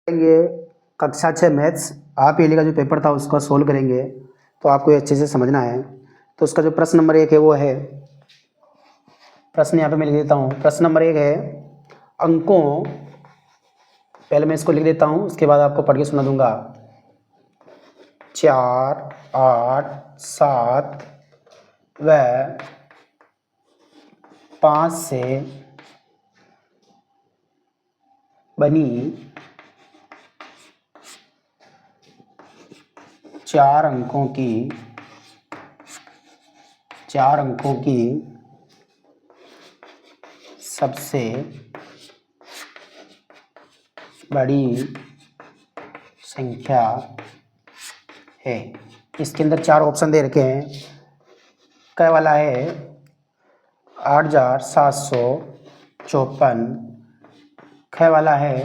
करेंगे कक्षा 6 मैथ्स। आप ये का जो पेपर था उसका सोल्व करेंगे, तो आपको ये अच्छे से समझना है। तो उसका जो प्रश्न नंबर 1 है वो है, प्रश्न यहाँ पे मैं लिख देता हूँ। प्रश्न नंबर 1 है अंकों, पहले मैं इसको लिख देता हूँ, उसके बाद आपको पढ़ के सुना दूंगा। 4, 8, 7 व 5 से बनी 4 अंकों की सबसे बड़ी संख्या है। इसके अंदर 4 ऑप्शन दे रखे हैं। क वाला है 8,754, ख वाला है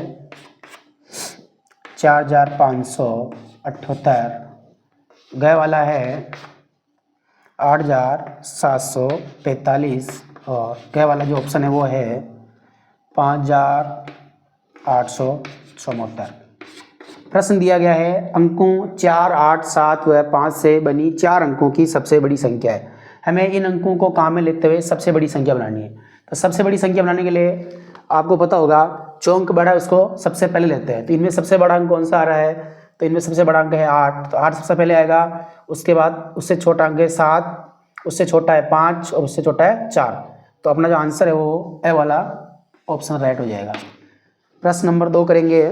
4,578, ग वाला है 8,745 और ग वाला जो ऑप्शन है वो है 5,874। प्रश्न दिया गया है अंकों 4, 8, 7 व 5 से बनी 4 अंकों की सबसे बड़ी संख्या है। हमें इन अंकों को काम में लेते हुए सबसे बड़ी संख्या बनानी है। तो सबसे बड़ी संख्या बनाने के लिए आपको पता होगा जो अंक बड़ा है उसको सबसे पहले लेते हैं। तो इनमें सबसे बड़ा अंक कौन सा आ रहा है? तो इनमें सबसे बड़ा अंक है 8, तो 8 सबसे पहले आएगा। उसके बाद उससे छोटा अंक है 7, उससे छोटा है 5 और उससे छोटा है 4। तो अपना जो आंसर है वो ए वाला ऑप्शन राइट हो जाएगा। प्रश्न नंबर 2 करेंगे।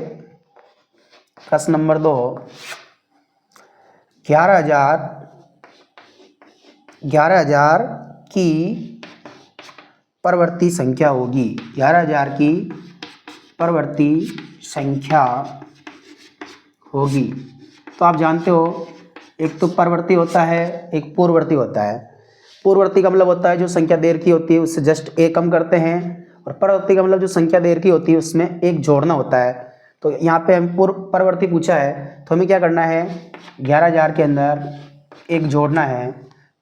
प्रश्न नंबर 2, 11,000 की परवर्ती संख्या होगी। 11,000 की परवर्ती संख्या होगी। तो आप जानते हो एक तो परवर्ती होता है, एक पूर्ववर्ती होता है। पूर्ववर्ती का मतलब होता है जो संख्या देर की होती है उससे जस्ट एक कम करते हैं, और परवर्ती का मतलब जो संख्या देर की होती है उसमें एक जोड़ना होता है। तो यहाँ पे हम परवर्ती पूछा है, तो हमें क्या करना है? 11,000 के अंदर एक जोड़ना है।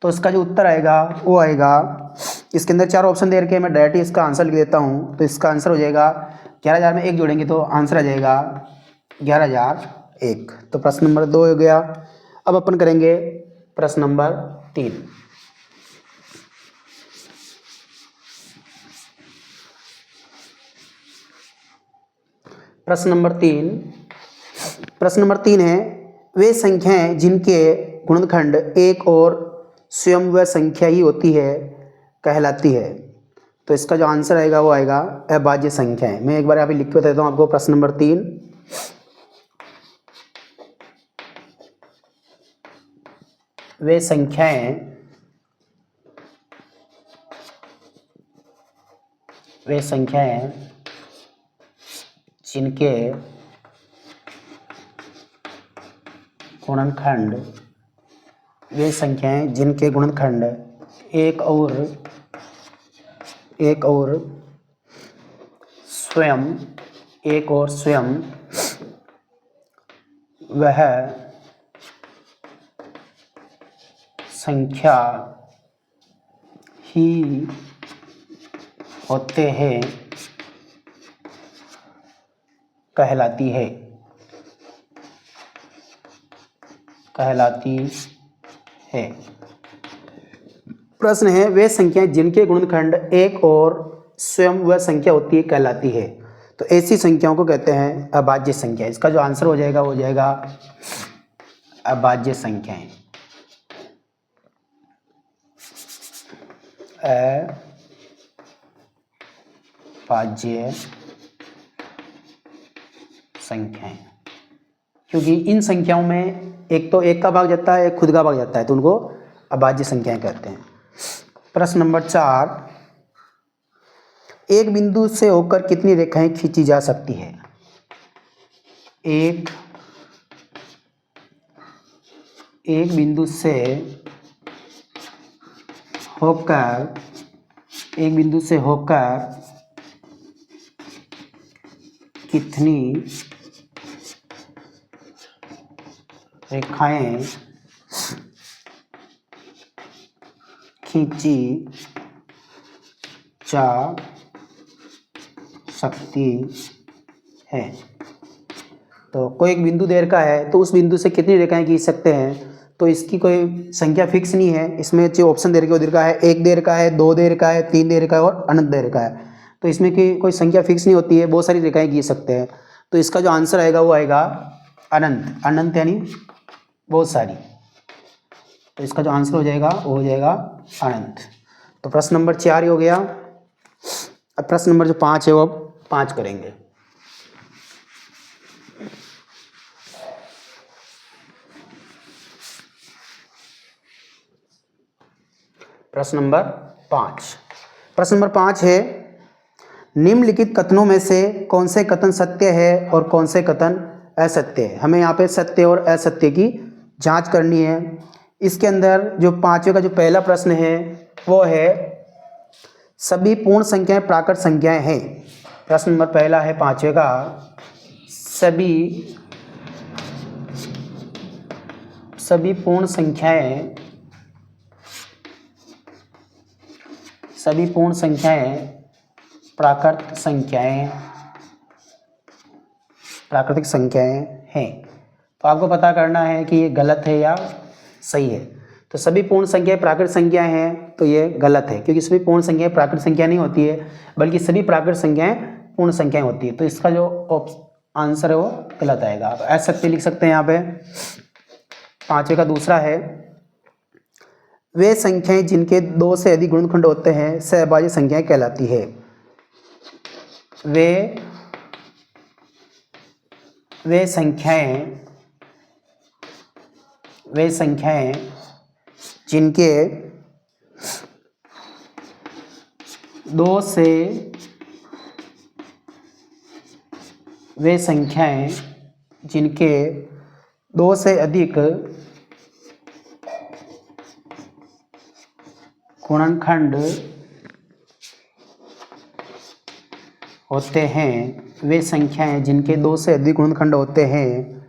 तो इसका जो उत्तर आएगा वो आएगा, इसके अंदर 4 ऑप्शन दे रखे हैं, मैं डायरेक्ट ही इसका आंसर लिख देता हूँ। तो इसका आंसर हो जाएगा 11,000 में एक जोड़ेंगे तो आंसर आ जाएगा 11,001। तो प्रश्न नंबर 2 हो गया। अब अपन करेंगे प्रश्न नंबर 3। प्रश्न नंबर 3 है वे संख्याएं जिनके गुणनखंड एक और स्वयं व संख्या ही होती है कहलाती है। तो इसका जो आंसर आएगा वो आएगा अभाज्य संख्याएं। मैं एक बार यहाँ पे लिख के बता देता हूँ आपको। प्रश्न नंबर 3, वे संख्याएं जिनके गुणनखंड एक और स्वयं वह संख्या ही होते हैं कहलाती है। प्रश्न है वे संख्याएं जिनके गुणनखंड एक और स्वयं वह संख्या होती है कहलाती है। तो ऐसी संख्याओं को कहते हैं अभाज्य संख्या। इसका जो आंसर हो जाएगा वो हो जाएगा अभाज्य संख्याएं। अभाज्य संख्याएं, क्योंकि इन संख्याओं में एक तो एक का भाग जाता है, एक खुद का भाग जाता है, तो उनको अभाज्य संख्याएं कहते हैं। प्रश्न नंबर 4, एक बिंदु से होकर कितनी रेखाएं खींची जा सकती है? एक बिंदु से होकर कितनी रेखाएं खींची जा सकती है? तो कोई एक बिंदु दे रखा है तो उस बिंदु से कितनी रेखाएं खींच सकते हैं, तो इसकी कोई संख्या फिक्स नहीं है। इसमें जो ऑप्शन दे रखा है वो दे रखा है 1 दे रखा है, 2 दे रखा है, 3 दे रखा है और अनंत दे रखा है। तो इसमें की कोई संख्या फिक्स नहीं होती है, बहुत सारी रेखाएं खींच सकते हैं। तो इसका जो आंसर आएगा वो आएगा अनंत। अनंत यानी बहुत सारी, तो इसका जो आंसर हो जाएगा वो हो जाएगा अनंत। तो प्रश्न नंबर 4 ही हो गया। अब प्रश्न नंबर जो 5 है वो अब 5 करेंगे। प्रश्न नंबर 5। प्रश्न नंबर 5 है, निम्नलिखित कथनों में से कौन से कथन सत्य है और कौन से कथन असत्य है। हमें यहाँ पे सत्य और असत्य की जांच करनी है। इसके अंदर जो 5वें का जो पहला प्रश्न है वो है सभी पूर्ण संख्याएं प्राकृत संख्याएं हैं। प्रश्न नंबर पहला है 5वें का, सभी पूर्ण संख्याएं प्राकृतिक संख्याएं हैं। तो आपको पता करना है कि ये गलत है या सही है। तो सभी पूर्ण संख्याएं प्राकृतिक संख्याएं हैं तो ये गलत है, क्योंकि सभी पूर्ण संख्याएं प्राकृतिक संख्या नहीं होती है, बल्कि सभी प्राकृतिक संख्याएं पूर्ण संख्याएं होती है। तो इसका जो आंसर है वो गलत आएगा। आप असत्य लिख सकते हैं यहाँ पे। 5वें का दूसरा है, वे संख्याएं जिनके 2 से अधिक गुणनखंड होते हैं सहभाज्य संख्याएं कहलाती है। वे संख्याएं जिनके 2 से अधिक गुणनखंड होते हैं, वे संख्याएं जिनके 2 से अधिक गुणनखंड होते हैं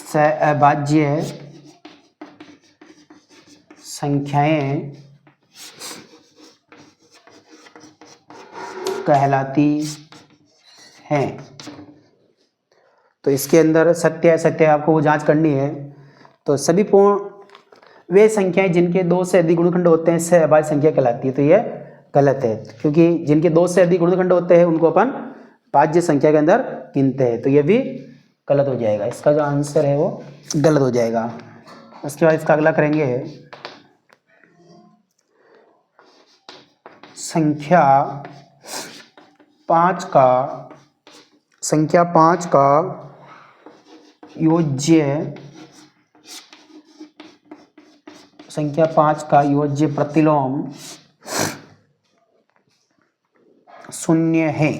सहअभाज्य संख्याएं कहलाती हैं। तो इसके अंदर सत्य असत्य आपको वो जांच करनी है। तो सभी पूर्ण वे संख्याएं जिनके 2 से अधिक गुणनखंड होते हैं सहअभाज्य संख्या कहलाती है। तो ये गलत है, क्योंकि जिनके 2 से अधिक गुणनखंड होते हैं उनको अपन भाज्य संख्या के अंदर गिनते हैं। तो ये भी गलत हो जाएगा। इसका जो आंसर है वो गलत हो जाएगा। उसके बाद इसका अगला करेंगे, संख्या 5 का योज्य प्रतिलोम शून्य है।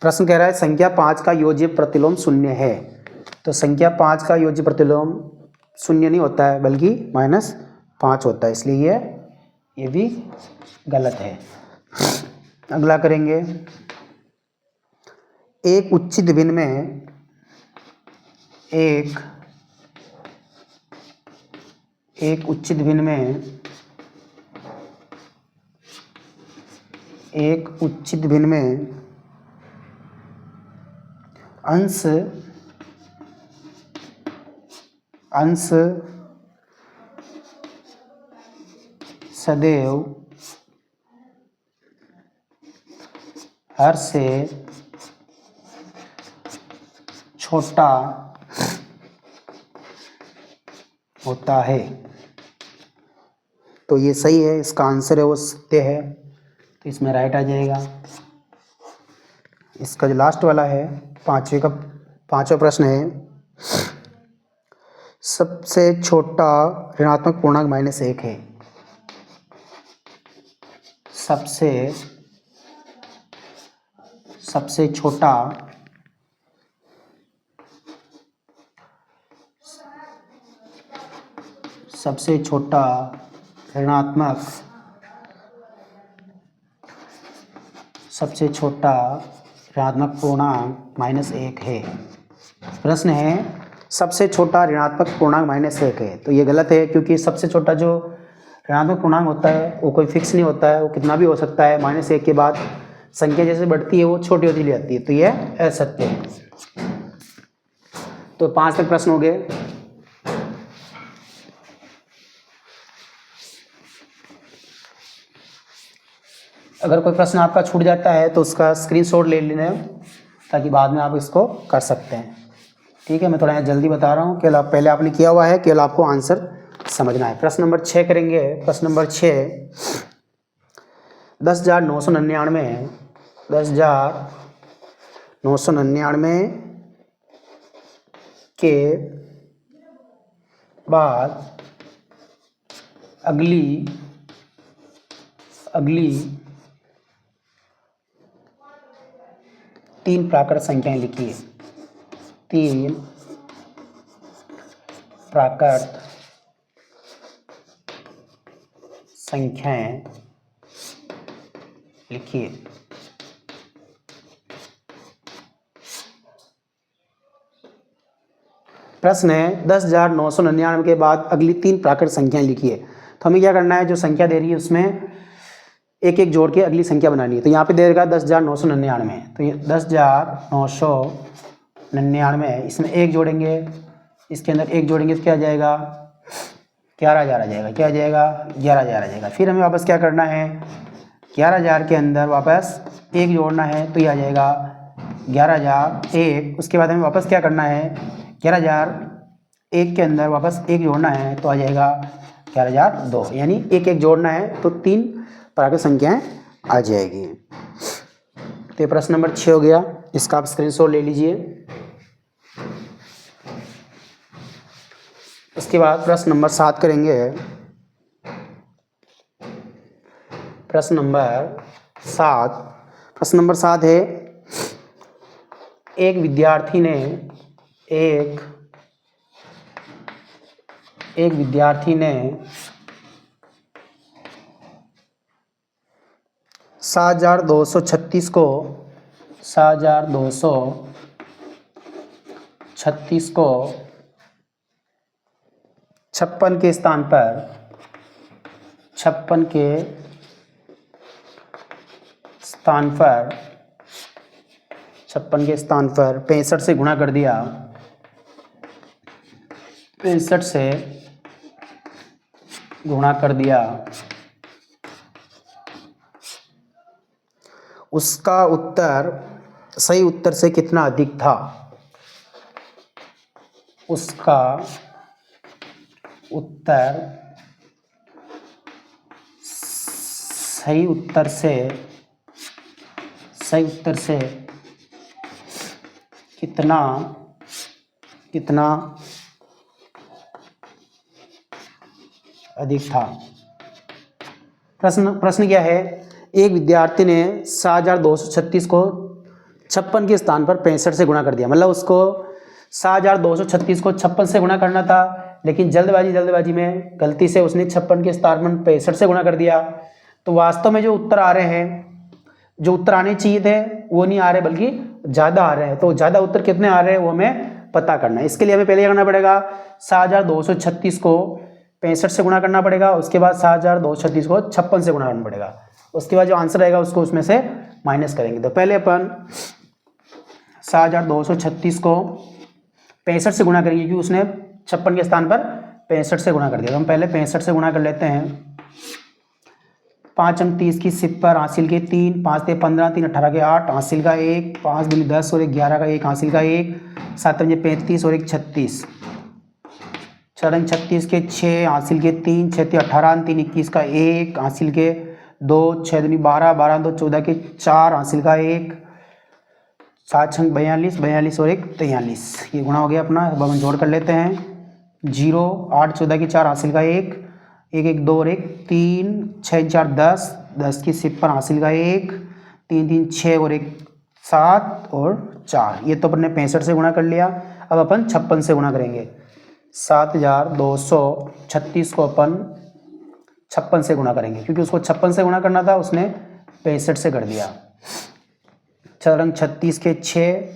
प्रश्न कह रहा है संख्या 5 का योज्य प्रतिलोम शून्य है। तो संख्या 5 का योज्य प्रतिलोम शून्य नहीं होता है, बल्कि -5 होता है, इसलिए ये भी गलत है। अगला करेंगे, एक उचित भिन्न में अंश सदैव हर से छोटा होता है। तो ये सही है, इसका आंसर है वो सत्य है। तो इसमें राइट आ जाएगा। इसका जो लास्ट वाला है 5वां प्रश्न है, सबसे छोटा ऋणात्मक पूर्णांक -1 है। सबसे छोटा ऋणात्मक पूर्णांक -1 है। प्रश्न है सबसे छोटा ऋणात्मक पूर्णांक -1 है। तो ये गलत है, क्योंकि सबसे छोटा जो ऋणात्मक पूर्णांक होता है वो कोई फिक्स नहीं होता है, वो कितना भी हो सकता है। -1 के बाद संख्या जैसे बढ़ती है वो छोटी होती जाती है, तो ये असत्य है। तो 5 तक प्रश्न हो गए। अगर कोई प्रश्न आपका छूट जाता है तो उसका स्क्रीनशॉट ले लेना ताकि बाद में आप इसको कर सकते हैं। ठीक है, मैं थोड़ा यहाँ जल्दी बता रहा हूँ, केवल आप पहले आपने किया हुआ है, केवल आपको आंसर समझना है। प्रश्न नंबर 6 करेंगे। प्रश्न नंबर 6, 10,999 के बाद अगली 3 प्राकृत संख्याएं लिखिए। 3 प्राकृत संख्याएं लिखिए। प्रश्न है 10,999 के बाद अगली 3 प्राकृत संख्याएं लिखिए। तो हमें क्या करना है, जो संख्या दे रही है उसमें एक एक जोड़ के अगली संख्या बनानी है। तो यहाँ पे दे देगा 10,999, तो ये 10,999, इसमें एक जोड़ेंगे, इसके अंदर एक जोड़ेंगे तो क्या आ जाएगा, 11,000 आ जाएगा। क्या आ जाएगा, 11,000 आ जाएगा। फिर हमें वापस क्या करना है, 11,000 के अंदर वापस एक जोड़ना है, तो ये आ जाएगा 11,001। उसके बाद हमें वापस क्या करना है, 11,001 के अंदर वापस एक जोड़ना है, तो आ जाएगा 11,002। यानी एक एक जोड़ना है तो 3 प्राकृत संख्याएं आ जाएगी। तो ये प्रश्न नंबर 6 हो गया, इसका आप स्क्रीनशॉट ले लीजिए। उसके बाद प्रश्न नंबर 7 करेंगे। प्रश्न नंबर 7 है, एक विद्यार्थी ने 7,236 को 56 के स्थान पर 65 से गुणा कर दिया। 65 से गुणा कर दिया। उसका उत्तर सही उत्तर से कितना अधिक था। उसका उत्तर सही उत्तर से कितना अधिक था। प्रश्न क्या है, एक विद्यार्थी ने 7,236 को 56 के स्थान पर 65 से गुणा कर दिया। मतलब उसको 7,236 को 56 से गुणा करना था, लेकिन जल्दबाजी में गलती से उसने 56 के स्थान पर 65 से गुणा कर दिया। तो वास्तव में जो उत्तर आ रहे हैं, जो उत्तर आने चाहिए थे वो नहीं आ रहे, बल्कि ज़्यादा आ रहे हैं। तो ज़्यादा उत्तर कितने आ रहे हैं वो हमें पता करना है। इसके लिए हमें पहले क्या करना पड़ेगा, 7,236 को 65 से गुणा करना पड़ेगा। उसके बाद 7,236 को 56 से गुणा करना पड़ेगा। उसके बाद जो आंसर रहेगा उसको उसमें से माइनस करेंगे। तो पहले अपन 7,236 को 65 से गुणा करेंगे, क्योंकि उसने 56 के स्थान पर 65 से गुणा कर दिया। तो हम पहले 65 से गुणा कर लेते हैं। 5 अंक 30 की सिप पर हासिल के 3, 5 ते 15, 3 18 के 8, हासिल का 1, 5 दूनी 10 और 1 11 का 1, हासिल का 1, 7 पंजे 35 और 1 36, 4 अंक 36 के 6, हासिल के 3, 6 ते 18, 3 21 का 1, हासिल के 2, 6 दूनी 12, 12 2 14 के 4, हासिल का 1, 7 छंग 42, 42 और 1 43। ये गुणा हो गया अपना। अब हम जोड़ कर लेते हैं। 0, 8 14 के 4, हासिल का 1, 1 1 2 और 1 3, 6 4 10, 10 की सिप पर हासिल का 1, 3 3 6 और 1 7 और 4। ये तो अपन ने 65 से गुणा कर लिया। अब अपन 56 से गुणा करेंगे। 7,236 को अपन 56 से गुणा करेंगे, क्योंकि उसको 56 से गुणा करना था, उसने 65 से कर दिया। 4 अंक 36 के 6,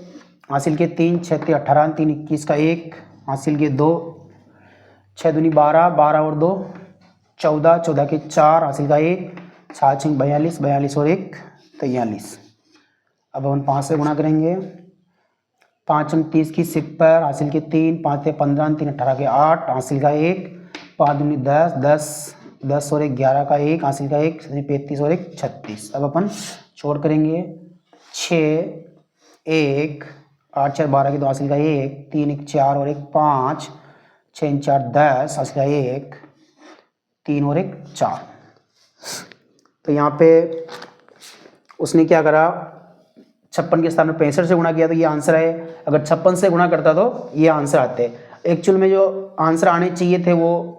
हासिल के 3, 6 ते 18, 3 21 का 1, हासिल के 2, 6 दूनी 12, 12 और 2 14, 14 के 4 हासिल का 1, 7 6 42, 42 और 1 43। अब अपन 5 से गुणा करेंगे। 5 30 की 70 हासिल के 3, 5 से 15, 3 18 के 8 हासिल का 1, 5 दूनी 10, 10 10 और 1 11 का 1 हासिल का 1, 35 और 1 36। अब अपन छोड़ करेंगे। 6 1 8 4 12 की 2 हासिल का 1, 3 1 4 और 1 5, 6 4 10 हासिल का 1, 3 और 1 4। तो यहाँ पे उसने क्या करा, 56 के स्थान में 65 से गुणा किया तो ये आंसर है। अगर 56 से गुणा करता तो ये आंसर आते। एक्चुअल में जो आंसर आने चाहिए थे वो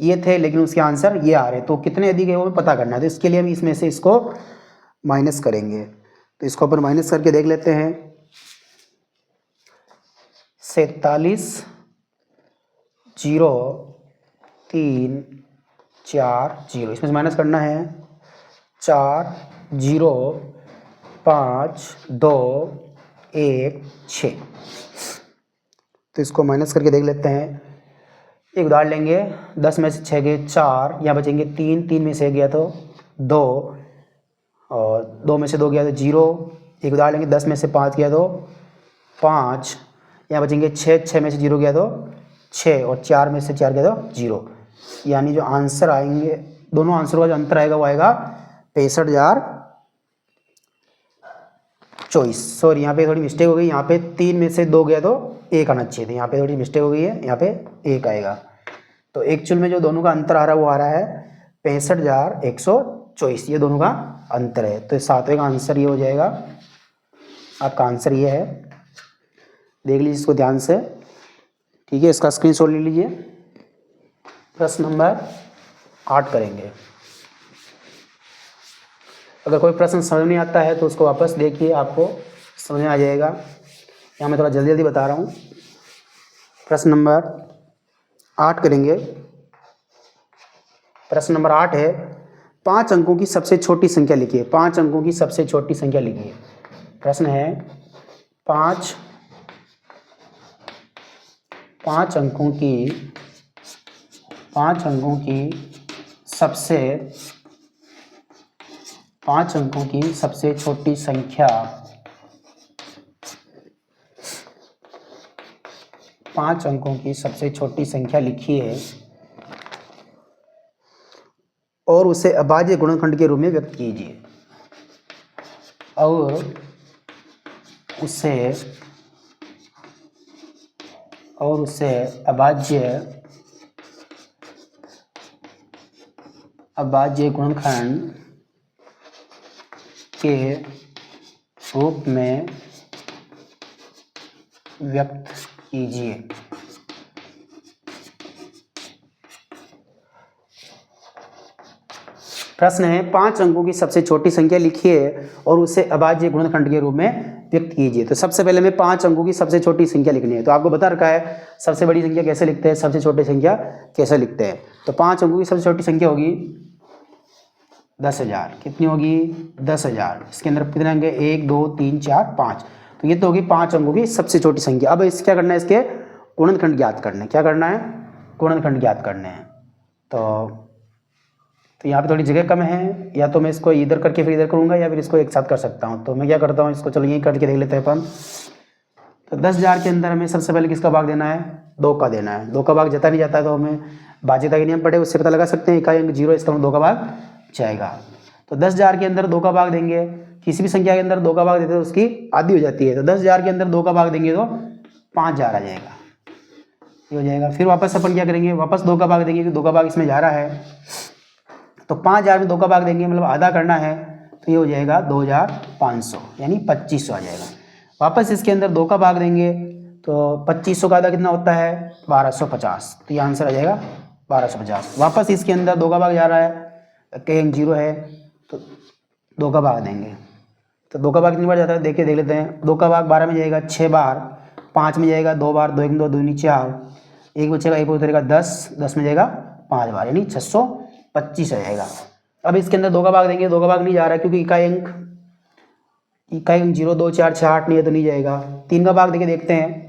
ये थे, लेकिन उसके आंसर ये आ रहे। तो कितने अधिक है वो पता करना है, तो इसके लिए हम इसमें से इसको माइनस करेंगे। तो इसको अपन माइनस करके देख लेते हैं। 47 0 3 4 0, इसमें से माइनस करना है। 4 0 5 2 1 6। तो इसको माइनस करके देख लेते हैं। एक उदाहरण लेंगे। 10 में से 6 गए 4, यहाँ बचेंगे 3, 3 में से 1 गया तो 2, और 2 में से 2 गया तो 0। एक उदाहरण लेंगे। 10 में से 5 गया तो 5, यहाँ बचेंगे 6, 6 में से 0 गया तो 6, और 4 में से 4 गया तो 0। यानी जो आंसर आएंगे, दोनों आंसरों का जो अंतर आएगा वो आएगा 65,024। सॉरी, यहाँ पे थोड़ी मिस्टेक हो गई। यहाँ पे 3 में से 2 गया तो 1 आना चाहिए था, यहाँ पे थोड़ी मिस्टेक हो गई है, यहाँ पे 1 आएगा। तो एक्चुअल में जो दोनों का अंतर आ रहा है वो आ रहा है 65,124। ये दोनों का अंतर है। तो 7वें का आंसर ये हो जाएगा। आपका आंसर ये है, देख लीजिए इसको ध्यान से। ठीक है, इसका स्क्रीनशॉट ले लीजिए। प्रश्न नंबर 8 करेंगे। अगर कोई प्रश्न समझ नहीं आता है तो उसको वापस देखिए, आपको समझ में आ जाएगा। यहाँ मैं थोड़ा जल्दी जल्दी बता रहा हूँ। प्रश्न नंबर 8 करेंगे। प्रश्न नंबर 8 है, 5 अंकों की सबसे छोटी संख्या लिखिए। 5 अंकों की सबसे छोटी संख्या लिखिए। प्रश्न है 5 अंकों की सबसे छोटी संख्या 5 अंकों की सबसे छोटी संख्या लिखिए और उसे अभाज्य गुणनखंड के रूप में व्यक्त कीजिए। और उसे अभाज्य गुणनखंड के रूप में व्यक्त कीजिए। प्रश्न है 5 अंकों की सबसे छोटी संख्या लिखिए और उसे अभाज्य गुणनखंड के रूप में व्यक्त कीजिए। तो सबसे पहले हमें 5 अंकों की सबसे छोटी संख्या लिखनी है। तो आपको बता रखा है सबसे बड़ी संख्या कैसे लिखते हैं, सबसे छोटी संख्या कैसे लिखते हैं। तो 5 अंकों की सबसे छोटी संख्या होगी 10,000। कितनी होगी? 10,000। इसके अंदर कितने अंक है? 1 2 3 4 5। तो ये तो होगी 5 अंकों की सबसे छोटी संख्या। अब इस क्या करना है, इसके गुणनखंड ज्ञात करने। क्या करना है? गुणनखंड ज्ञात करने हैं। तो यहाँ पे थोड़ी जगह कम है, या तो मैं इसको इधर करके फिर इधर करूँगा, या फिर इसको एक साथ कर सकता हूँ। तो मैं क्या करता हूँ, इसको चलो यहीं करके देख लेते हैं अपन। तो 10,000 के अंदर हमें सबसे पहले किसका भाग देना है? 2 का देना है। 2 का भाग जता नहीं जाता है तो हमें बाध्यता के नियम पढ़े उससे पता लगा सकते हैं। इकाई अंक 0, इसका 2 का भाग जाएगा। तो 10,000 के अंदर 2 का भाग देंगे। किसी भी संख्या के अंदर 2 का भाग देते हैं तो उसकी आधी हो जाती है। तो 10,000 के अंदर 2 का भाग देंगे तो 5,000 आ जाएगा, ये हो जाएगा। फिर वापस अपन क्या करेंगे, वापस 2 का भाग देंगे, क्योंकि 2 का भाग इसमें जा रहा है। तो 5,000 में 2 का भाग देंगे, मतलब आधा करना है, तो ये हो जाएगा 2,500, यानी 2,500 आ जाएगा। वापस इसके अंदर 2 का भाग देंगे तो 2,500 का आधा कितना होता है? 1,250। तो ये आंसर आ जाएगा 1,250। वापस इसके अंदर 2 का भाग जा रहा है, कहीं अंक 0 है तो 2 का भाग देंगे। तो 2 का भाग कितनी बार जाता है देखिए, देख लेते हैं। 2 का भाग 12 में जाएगा 6 बार, 5 में जाएगा 2 बार, 2 1 2 2 4, 1 बचेगा 1 उतरेगा 10, 10 में जाएगा 5 बार, यानी 625 आ जाएगा। अब इसके अंदर 2 का भाग देंगे, 2 का भाग नहीं जा रहा है क्योंकि इकाई अंक 0 2 4 6 8 नहीं है तो नहीं जाएगा। 3 का भाग देके देखते हैं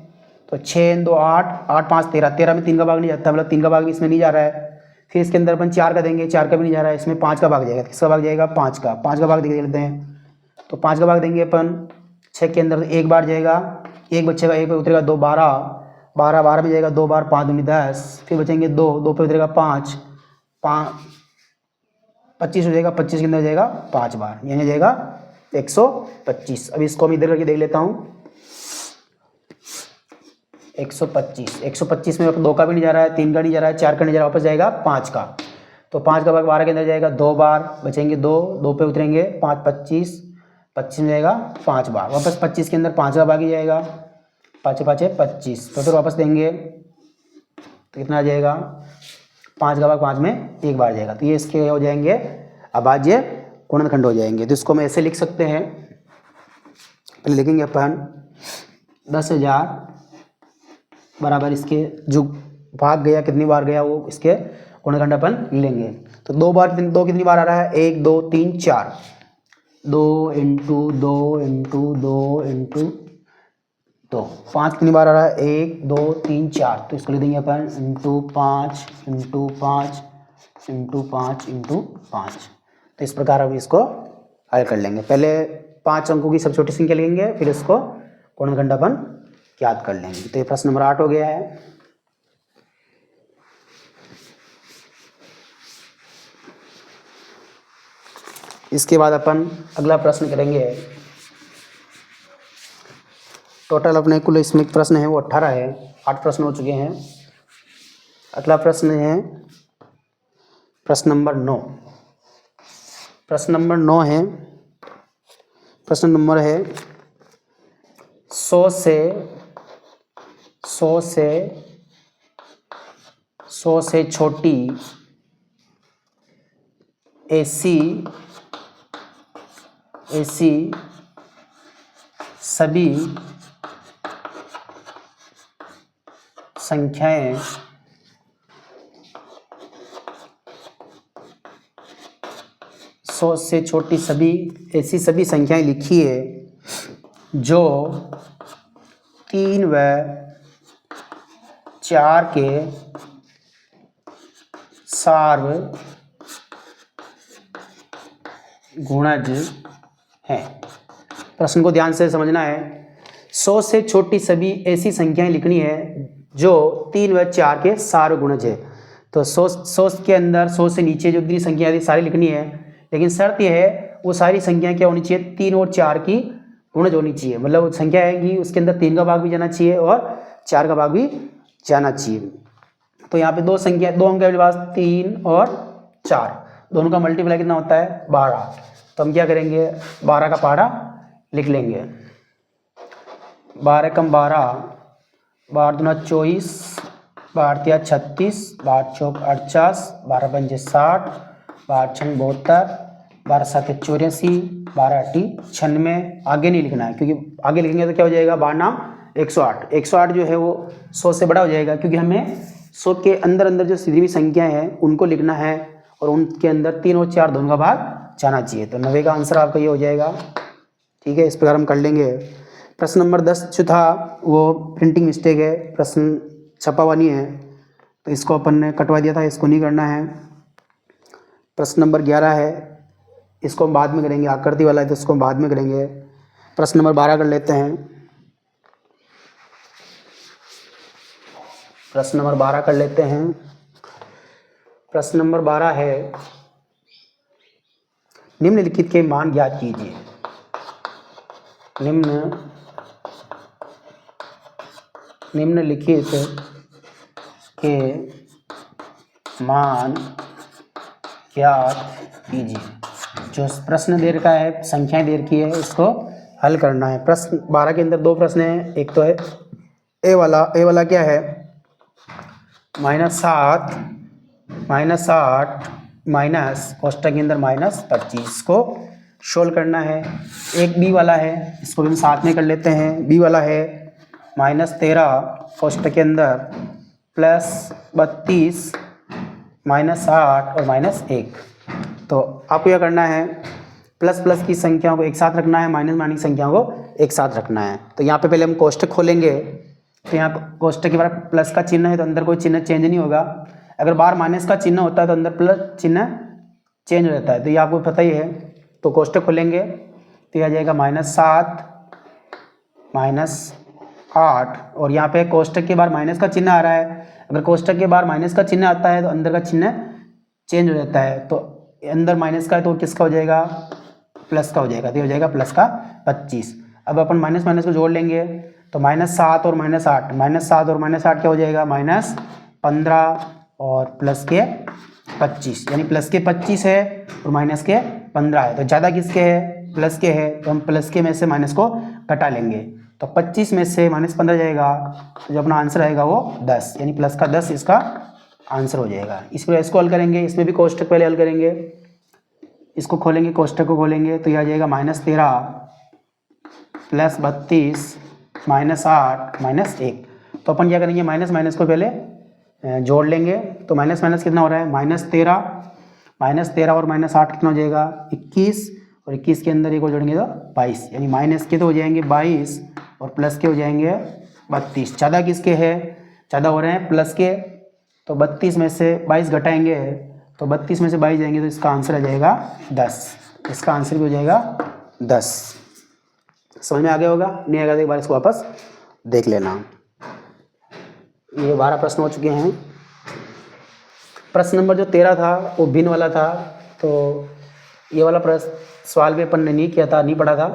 तो 6 2 8 8 5 13, 13 में 3 का भाग नहीं जाता, मतलब 3 का भाग भी इसमें नहीं जा रहा है। फिर इसके अंदर अपन 4 का देंगे, 4 का भी नहीं जा रहा है, इसमें 5 का भाग जाएगा। किसका भाग जाएगा? 5 का। 5 का भाग देख लेते हैं, तो 5 का भाग देंगे अपन 6 के अंदर, एक बार जाएगा, एक बचेगा, एक पे उतरेगा 2, 12, 12, 12 में जाएगा 2 बार, 5 दूनी 10, फिर बचेंगे 2, 2 पे उतरेगा 5, 25 हो जाएगा, 25 के अंदर जाएगा 5 बार, यानी हो जाएगा 125। अब इसको मैं इधर करके देख लेता हूँ, 125, 125 में 2 का भी नहीं जा रहा है, 3 का नहीं जा रहा है, 4 का नहीं जा रहा है, वापस जाएगा 5 का। तो 5 का भाग 12 के अंदर जाएगा 2 बार, बचेंगे 2, 2 पे उतरेंगे 5, 25, 25 में जाएगा 5 बार, वापस 25 के अंदर 5 का भाग ही जाएगा, 5 5 25, तो फिर वापस देंगे तो कितना आ जाएगा? 5 का भाग 5 में एक बार जाएगा, तो ये इसके हो जाएंगे अभाज्य गुणनखंड हो जाएंगे। तो इसको हम ऐसे लिख सकते हैं, पहले लिखेंगे अपन 10,000 बराबर इसके जो भाग गया कितनी बार गया वो इसके गुणनखंड अपन लेंगे। तो 2 बार, 2 कितनी बार आ रहा है? 1 2 3 4, 2 इंटू 2 इंटू 2 इंटू 2, 5 कितनी बार आ रहा है? 1 2 3 4, तो इसको लिख देंगे अपन इंटू 5 इंटू 5 इंटू 5 इंटू 5। तो इस प्रकार हम इसको हल कर लेंगे। पहले 5 अंकों की सब छोटी संख्या लेंगे, फिर इसको गुणनखंड अपन याद कर लेंगे। तो ये प्रश्न नंबर 8 हो गया है। इसके बाद अपन अगला प्रश्न करेंगे। टोटल अपने कुल इसमें प्रश्न है वो 18 है, 8 प्रश्न हो चुके हैं। अगला प्रश्न है प्रश्न नंबर 9। प्रश्न नंबर 9 है, प्रश्न नंबर है 100 से छोटी ऐसी सभी संख्याएं से छोटी सभी ऐसी सभी संख्याएं लिखिए जो 3 व 4 के सार्वगुणज हैं। प्रश्न को ध्यान से समझना है। 100 से छोटी सभी ऐसी संख्याएं लिखनी है जो 3 व 4 के सार्वगुणज है। तो 100 के अंदर 100 से नीचे जो जितनी संख्या आती सारी लिखनी है, लेकिन शर्त यह है वो सारी संख्या क्या होनी चाहिए? 3 और 4 की गुणज होनी चाहिए। मतलब संख्या आएगी उसके अंदर 3 का भाग भी जाना चाहिए और 4 का भाग भी जाना चाहिए। तो यहाँ पे दो अंक है मेरे पास, 3 और 4, दोनों का मल्टीप्लाई कितना होता है? 12। तो हम क्या करेंगे? 12 का पहाड़ा लिख लेंगे। 12 कम 12, 12 दूना 24, 12 तिया 36, 12 चौक 48, 12 पंजे 60, 12 छंग 72, 12 सात 84, 12 अट्ठी 96। आगे नहीं लिखना है क्योंकि आगे लिखेंगे तो क्या हो जाएगा? 12 नाम 108। 108 जो है वो 100 से बड़ा हो जाएगा, क्योंकि हमें 100 के अंदर अंदर जो सीधी हुई संख्या है उनको लिखना है और उनके अंदर 3 और 4 दोनों का भाग जाना चाहिए। तो 90 का आंसर आपका ये हो जाएगा। ठीक है, इस प्रकार हम कर लेंगे। प्रश्न नंबर 10 जो था वो प्रिंटिंग मिस्टेक है, प्रश्न छपा हुआ नहीं है तो इसको अपन ने कटवा दिया था, इसको नहीं करना है। प्रश्न नंबर 11 है, इसको हम बाद में करेंगे, आकृति वाला है तो इसको हम बाद में करेंगे। प्रश्न नंबर 12 कर लेते हैं। प्रश्न नंबर 12 कर लेते हैं। प्रश्न नंबर 12 है, निम्नलिखित के मान ज्ञात कीजिए। निम्नलिखित के मान ज्ञात कीजिए। जो प्रश्न दे रखा है, संख्याएं दे रखी है, इसको हल करना है। प्रश्न 12 के अंदर दो प्रश्न हैं। एक तो है ए वाला क्या है? -7 माइनस कोष्टक के अंदर -25 को सोल्व करना है। एक बी वाला है, इसको भी हम साथ में कर लेते हैं। बी वाला है -13 कोष्टक के अंदर +32 -8 और -1। तो आपको क्या करना है? प्लस प्लस की संख्याओं को एक साथ रखना है, माइनस माइनस की संख्याओं को एक साथ रखना है। तो यहाँ पे पहले हम कोष्टक खोलेंगे, तो यहाँ कोष्टक के बाद प्लस का चिन्ह है तो अंदर कोई चिन्ह चेंज नहीं होगा। अगर बाहर माइनस का चिन्ह होता है तो अंदर प्लस चिन्ह चेंज हो जाता है, तो ये आपको पता ही है। तो कोष्टक खोलेंगे तो यह आ जाएगा -7 -8, और यहाँ पे कोष्टक के बाहर माइनस का चिन्ह आ रहा है। अगर कोष्टक के बाहर माइनस का चिन्ह आता है तो अंदर का चिन्ह चेंज हो जाता है, तो अंदर माइनस का है तो किसका हो जाएगा, प्लस का हो जाएगा, तो ये हो जाएगा प्लस का 25। अब अपन माइनस माइनस को जोड़ लेंगे तो -7 और -8, -7 और -8 क्या हो जाएगा, -15 और प्लस के 25, यानी प्लस के 25 है और माइनस के 15 है। तो ज़्यादा किसके है, प्लस के है, तो हम प्लस के में से माइनस को घटा लेंगे, तो 25 में से -15 जाएगा, तो जो अपना आंसर आएगा वो 10, यानी प्लस का 10 इसका आंसर हो जाएगा। इस पर इसको हल करेंगे, इसमें भी कोष्टक पहले हल करेंगे, इसको खोलेंगे, कोष्टक को खोलेंगे तो यह आ जाएगा -13 + 32 -8 -1। तो अपन क्या करेंगे, माइनस माइनस को पहले जोड़ लेंगे, तो माइनस माइनस कितना हो रहा है, -13 और -8 कितना हो जाएगा, 21, और 21 के अंदर एक और जोड़ेंगे तो 22, यानी माइनस के तो हो जाएंगे 22 और प्लस के हो जाएंगे 32। ज़्यादा किसके है, ज़्यादा हो रहे हैं प्लस के, तो 32 में से 22 घटाएंगे तो 32 में से 22 जाएंगे तो इसका आंसर आ जाएगा 10, इसका आंसर भी हो जाएगा 10। समझ में आ गया होगा, नहीं आएगा तो एक बार इसको वापस देख लेना। ये 12 प्रश्न हो चुके हैं। प्रश्न नंबर जो 13 था वो भिन्न वाला था, तो ये वाला प्रश्न सवाल भी अपन ने नहीं किया था, नहीं पढ़ा था,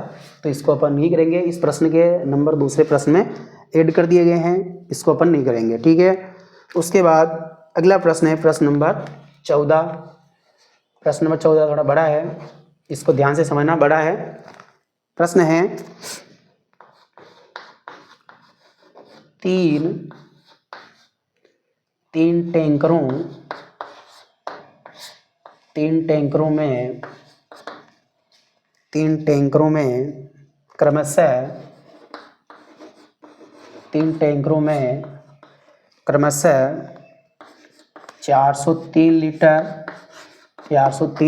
तो इसको अपन नहीं करेंगे। इस प्रश्न के नंबर दूसरे प्रश्न में ऐड कर दिए गए हैं, इसको अपन नहीं करेंगे, ठीक है। उसके बाद अगला प्रश्न है प्रश्न नंबर 14। प्रश्न नंबर 14 थोड़ा बड़ा है, इसको ध्यान से समझना, बड़ा है। प्रश्न है, तीन टैंकरों में क्रमशः 403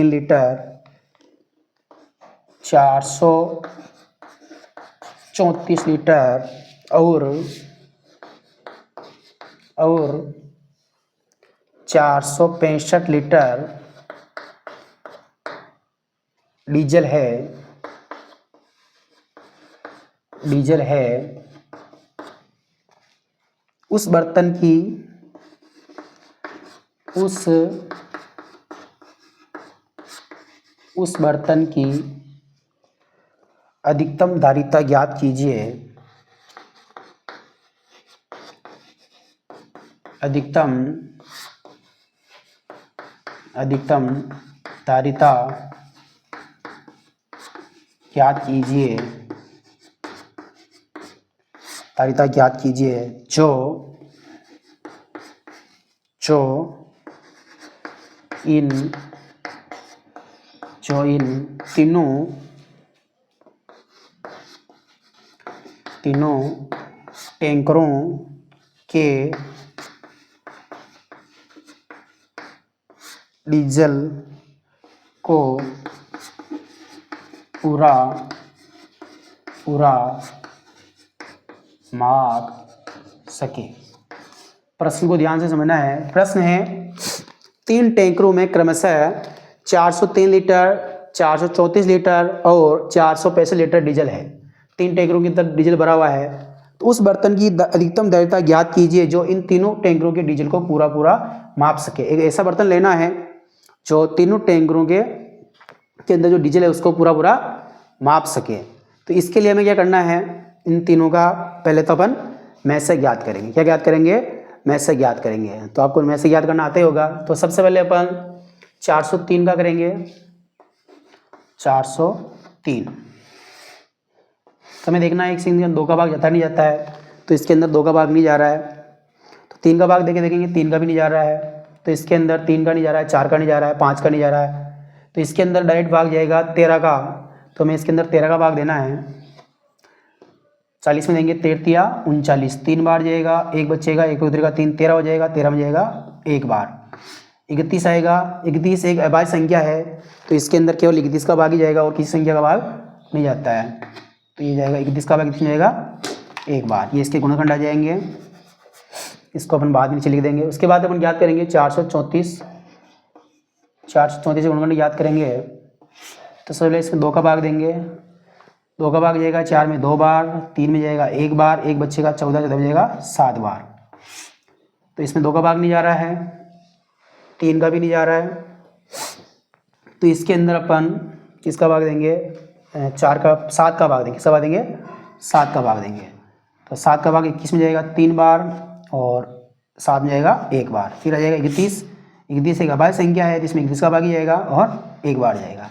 लीटर, 434 लीटर और 465 लीटर डीजल है, उस बर्तन की अधिकतम धारिता ज्ञात कीजिए। अधिकतम धारिता ज्ञात कीजिए जो इन तीनों टैंकरों के डीजल को पूरा माप सके। प्रश्न को ध्यान से समझना है। प्रश्न है, 3 टैंकरों में क्रमशः 403 लीटर, 434 लीटर और 465 लीटर डीजल है। 3 टैंकरों के अंदर डीजल भरा हुआ है, तो उस बर्तन की अधिकतम धारिता ज्ञात कीजिए जो इन तीनों टैंकरों के डीजल को पूरा माप सके। एक ऐसा बर्तन लेना है जो तीनों टैंकरों के अंदर जो डीजल है उसको पूरा माप सके। तो इसके लिए हमें क्या करना है, इन तीनों का पहले तो अपन मैसे ज्ञात करेंगे। क्या ज्ञात करेंगे, मैसे ज्ञात करेंगे। तो आपको मैसे ज्ञात करना आता ही होगा। तो सबसे पहले अपन 403 का करेंगे, 403। तो हमें देखना है एक से 2 का भाग जाता नहीं जाता है, तो इसके अंदर 2 का भाग नहीं जा रहा है, तो 3 का भाग देखेंगे 3 का भी नहीं जा रहा है, तो इसके अंदर 3 का नहीं जा रहा है, 4 का नहीं जा रहा है, 5 का नहीं जा रहा है, तो इसके अंदर डायरेक्ट भाग जाएगा 13 का। तो हमें इसके अंदर 13 का भाग देना है। 40 में देंगे 13 39, 3 बार जाएगा, 1 बचेगा, 1 उधरेगा 3, 13 हो जाएगा, 13 में जाएगा 1 बार, 31 आएगा। 31 एक अभाज्य संख्या है, तो इसके अंदर केवल 31 का भाग ही जाएगा और किसी संख्या का भाग नहीं जाता है। तो ये जाएगा 31 का भाग कितना जाएगा, 1 बार। ये इसके गुणनखंड आ जाएंगे। इसको अपन बाद में नीचे लिख देंगे। उसके बाद अपन याद करेंगे 434 गुणनखंड याद करेंगे। तो सबसे पहले इसमें 2 का भाग देंगे, 2 का भाग जाएगा 4 में 2 बार, 3 में जाएगा 1 बार, 1 बचेगा 14, 14 बचेगा 7 बार। तो इसमें 2 का भाग नहीं जा रहा है, 3 का भी नहीं जा रहा है, तो इसके अंदर अपन किसका भाग देंगे, 7 का भाग देंगे। किसका भाग देंगे, 7 का भाग देंगे। तो 7 का भाग 21 में जाएगा 3 बार और 7 में जाएगा 1 बार, फिर आ जाएगा 31। 31 एक अभाज्य संख्या है जिसमें 31 का भाग ही जाएगा और 1 बार जाएगा।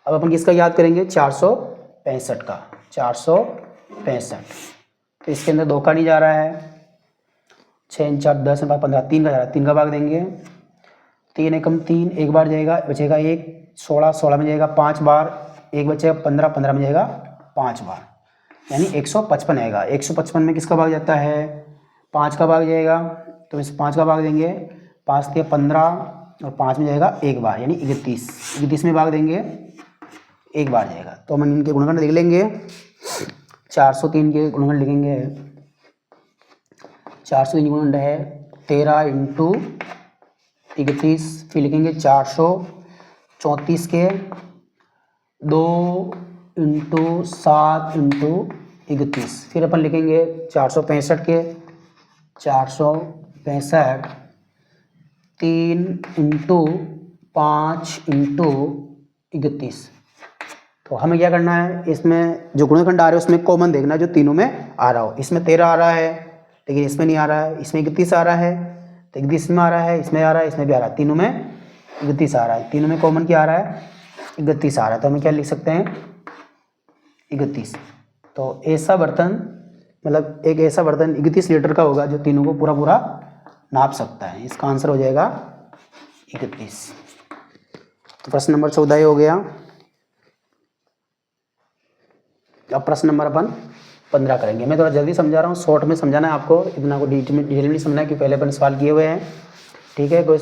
अब अपन किसका याद करेंगे, 465 का, 465। तो इसके अंदर 2 का नहीं जा रहा है, 6 4 10 15, 3 का जा रहा है, 3 का भाग देंगे। 3 एकम 3, 1 बार जाएगा, बचेगा 1, 16, 16 में जाएगा 5 बार, 1 बचेगा 15, 15 में जाएगा 5 बार, यानी 155 आएगा। 155 में किसका भाग जाता है, 5 का भाग जाएगा। तो इस 5 का भाग देंगे, 5 के 15 और 5 में जाएगा 1 बार, यानी 31। 31 में भाग देंगे, 1 बार जाएगा। तो हम इनके गुणनखंड लिख लेंगे, 403 के गुणनखंड लिखेंगे। 403 गुणनखंड है 13 इंटू 31, फिर लिखेंगे 434 के 2 इंटू 7 इंटू 31, फिर अपन लिखेंगे 465 के 465 3 इंटू 5 इंटू 31। तो हमें क्या करना है, इसमें जो गुणनखंड आ रहे हैं उसमें कॉमन देखना है जो तीनों में आ रहा हो। इसमें 13 आ रहा है लेकिन इसमें नहीं आ रहा है, इसमें 31 आ रहा है, तो 31 में आ रहा है, इसमें आ रहा है, इसमें भी आ रहा है, तीनों में 31 आ रहा है। तीनों में कॉमन क्या आ रहा है, 31 आ रहा है। तो हमें क्या लिख सकते हैं, 31। तो ऐसा बर्तन, मतलब एक ऐसा बर्तन 31 लीटर का होगा जो तीनों को पूरा पूरा नाप सकता है। इसका आंसर हो जाएगा 31। तो प्रश्न नंबर 14 ही हो गया। अब प्रश्न नंबर अपन 15 करेंगे। मैं थोड़ा जल्दी समझा रहा हूँ, शॉर्ट में समझाना है आपको, इतना को डिटेल में नहीं समझना है कि पहले अपन सवाल किए हुए हैं, ठीक है। कोई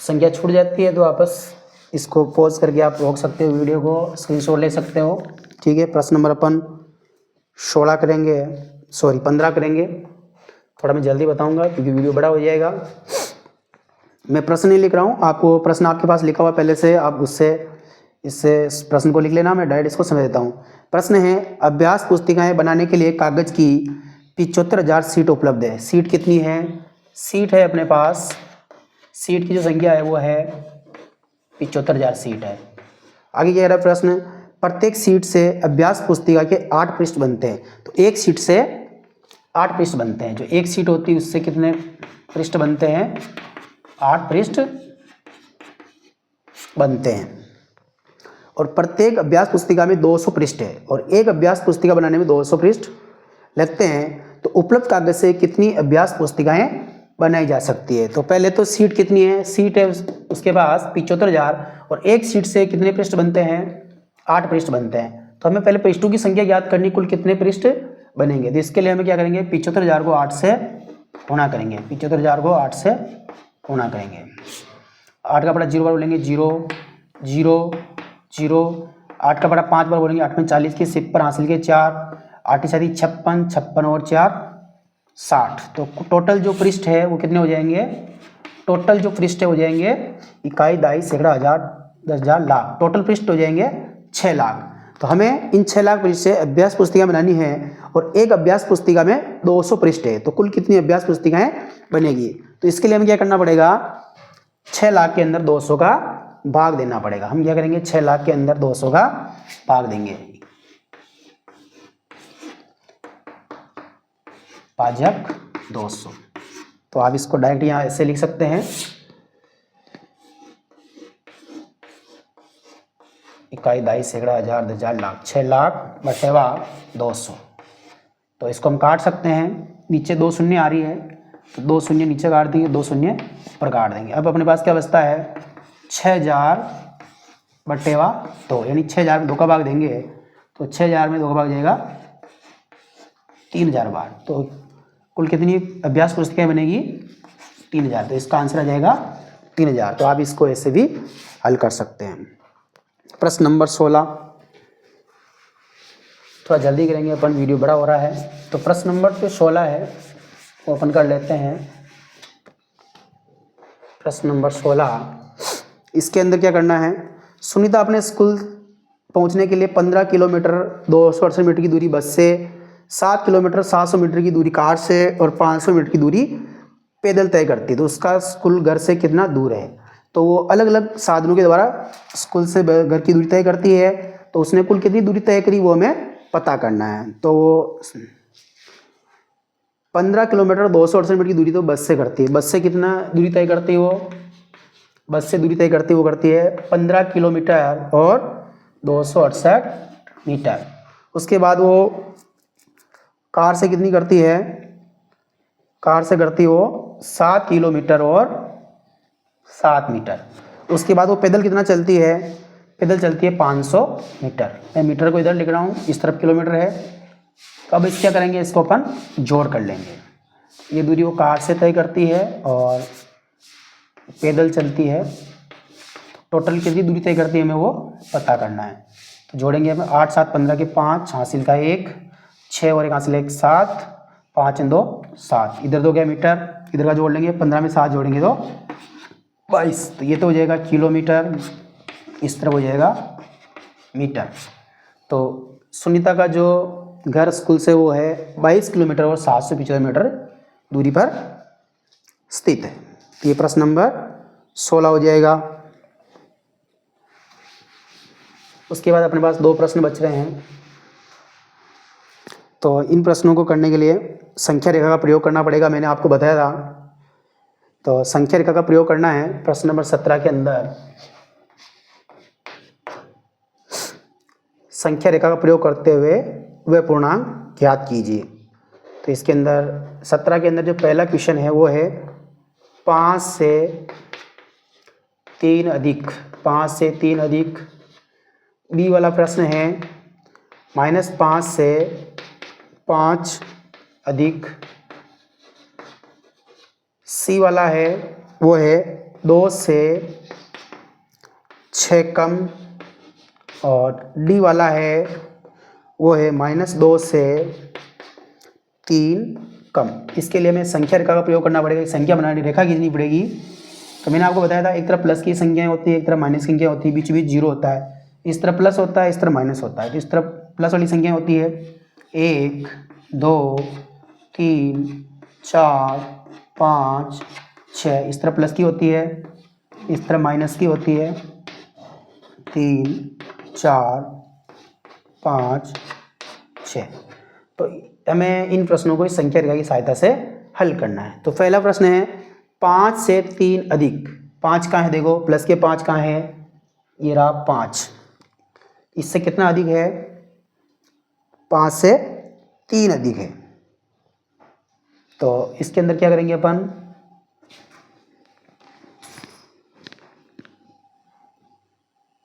संख्या छूट जाती है तो वापस इसको पॉज करके आप रोक सकते हो, वीडियो को स्क्रीनशॉट ले सकते हो, ठीक है। प्रश्न नंबर अपन 16 करेंगे, सॉरी 15 करेंगे। थोड़ा मैं जल्दी बताऊंगा क्योंकि वीडियो बड़ा हो जाएगा। मैं प्रश्न नहीं लिख रहा हूँ, आपको प्रश्न आपके पास लिखा हुआ पहले से, आप उससे इससे प्रश्न को लिख लेना, मैं डायरेक्ट इसको समझ देता हूँ। प्रश्न है, अभ्यास पुस्तिकाएं बनाने के लिए कागज की 75,000 सीट उपलब्ध है। सीट कितनी है, सीट है अपने पास, सीट की जो संख्या है वो है 75,000 सीट है। आगे क्या कह रहा है प्रश्न, प्रत्येक सीट से अभ्यास पुस्तिका के 8 पृष्ठ बनते हैं। तो एक सीट से 8 पृष्ठ बनते हैं, जो एक सीट होती है उससे कितने पृष्ठ बनते हैं, 8 पृष्ठ बनते हैं। और प्रत्येक अभ्यास पुस्तिका में 200 पृष्ठ है और एक अभ्यास पुस्तिका बनाने में 200 पृष्ठ लगते हैं। तो उपलब्ध कागज से कितनी अभ्यास पुस्तिकाएं बनाई जा सकती है। तो पहले तो सीट कितनी है, सीट है उसके पास 75,000 और एक सीट से कितने पृष्ठ बनते हैं, 8 पृष्ठ बनते हैं। तो हमें पहले पृष्ठों की संख्या ज्ञात करनी, कुल कितने पृष्ठ बनेंगे। तो इसके लिए हमें क्या करेंगे, 75,000 को 8 से गुणा करेंगे, 75,000 को 8 से गुणा करेंगे। 8 का बड़ा 0 बार बोलेंगे, 0 0 0। 8 का बड़ा 5 बार बोलेंगे, 8 में 40 की 10 पर हासिल के 4, 8 साथी 56, 56 और 4 60। तो टोटल जो पृष्ठ है वो कितने हो जाएंगे, टोटल जो पृष्ठ हो जाएंगे इकाई, दाई, सैकड़ा, हजार, 10,000, लाख, टोटल पृष्ठ हो जाएंगे 6 लाख। तो हमें इन 6 लाख पृष्ठ से अभ्यास पुस्तिका बनानी है और एक अभ्यास पुस्तिका में 200 पृष्ठ है। तो कुल कितनी अभ्यास पुस्तिकाएं बनेगी। तो इसके लिए हमें क्या करना पड़ेगा, 6 लाख के अंदर 200 का भाग देना पड़ेगा। हम क्या करेंगे, 6 लाख के अंदर 200 का भाग देंगे, भाजक 200। तो आप इसको डायरेक्ट यहां ऐसे लिख सकते हैं, इकाई, दाई, सैकड़ा, हजार, 10,000, लाख, 6 लाख बटेवा 200। तो इसको हम काट सकते हैं, नीचे 2 शून्य आ रही है तो 2 शून्य नीचे काट देंगे, 2 शून्य ऊपर काट देंगे। अब अपने पास क्या बचता है, 6,000 बटेवा 2, यानी 6,000 में 2 का भाग देंगे तो 6,000 में 2 का भाग जाएगा 3,000 बार। तो कुल कितनी अभ्यास पुस्तिकाएं बनेगी, 3,000। तो इसका आंसर आ जाएगा 3,000। तो आप इसको ऐसे भी हल कर सकते हैं। प्रश्न नंबर 16, थोड़ा जल्दी करेंगे अपन, वीडियो बड़ा हो रहा है। तो प्रश्न नंबर जो 16 है ओपन कर लेते हैं। प्रश्न नंबर 16, इसके अंदर क्या करना है। सुनीता अपने स्कूल पहुंचने के लिए 15 किलोमीटर 268 मीटर की दूरी बस से, 7 किलोमीटर 700 मीटर की दूरी कार से और 500 मीटर की दूरी पैदल तय करती है। तो उसका स्कूल घर से कितना दूर है। तो वो अलग अलग साधनों के द्वारा स्कूल से घर की दूरी तय करती है। तो उसने कुल कितनी दूरी तय करी वो हमें पता करना है। तो वो 15 किलोमीटर 268 मीटर की दूरी तो बस से करती है। बस से कितना दूरी तय करती है वो, बस से दूरी तय करती है वो करती है 15 किलोमीटर और 268 मीटर। उसके बाद वो कार से कितनी करती है, कार से करती है वो 7 किलोमीटर और 7 मीटर। उसके बाद वो पैदल कितना चलती है, पैदल चलती है 500 मीटर। मैं मीटर को इधर लिख रहा हूँ, इस तरफ किलोमीटर है। तो अब इस क्या करेंगे, इसको अपन जोड़ कर लेंगे। ये दूरी वो कार से तय करती है और पैदल चलती है। टोटल कितनी दूरी तय करती है हमें वो पता करना है। तो जोड़ेंगे हमें 8 7 15 के 5, हासिल का 1, 6 और 1 हासिल 1 7, 5 2 7, इधर 2 गया मीटर, इधर का जोड़ लेंगे, 15 में 7 जोड़ेंगे तो 22। तो ये तो हो जाएगा किलोमीटर, इस तरह हो जाएगा मीटर। तो सुनीता का जो घर स्कूल से वो है 22 किलोमीटर और 775 मीटर दूरी पर स्थित है। तो ये प्रश्न नंबर 16 हो जाएगा। उसके बाद अपने पास 2 प्रश्न बच रहे हैं। तो इन प्रश्नों को करने के लिए संख्या रेखा का प्रयोग करना पड़ेगा, मैंने आपको बताया था। तो संख्या रेखा का प्रयोग करना है प्रश्न नंबर 17 के अंदर। संख्या रेखा का प्रयोग करते हुए वह पूर्णांक ज्ञात कीजिए। तो इसके अंदर 17 के अंदर जो पहला क्वेश्चन है वो है 5 से 3 अधिक, 5 से 3 अधिक। बी वाला प्रश्न है -5 से 5 अधिक। सी वाला है वो है 2 से 6 कम। और डी वाला है वो है -2 से 3 कम। इसके लिए हमें संख्या रेखा का प्रयोग करना पड़ेगा, संख्या बनानी, रेखा खींचनी पड़ेगी। तो मैंने आपको बताया था एक तरफ प्लस की संख्याएं होती है, एक तरफ माइनस की संख्या होती है, बीच बीच जीरो होता है। इस तरफ प्लस होता है, इस तरफ माइनस होता है। तो इस तरफ प्लस वाली संख्या होती है 1 2 3 4 5 6, इस तरफ प्लस की होती है, इस तरफ माइनस की होती है 3 4 5 6। तो हमें इन प्रश्नों को इस संख्या रेखा की सहायता से हल करना है। तो पहला प्रश्न है 5 से 3 अधिक। 5 कहाँ है, देखो प्लस के 5 कहाँ है, ये रहा 5। इससे कितना अधिक है, 5 से 3 अधिक है। तो इसके अंदर क्या करेंगे अपन,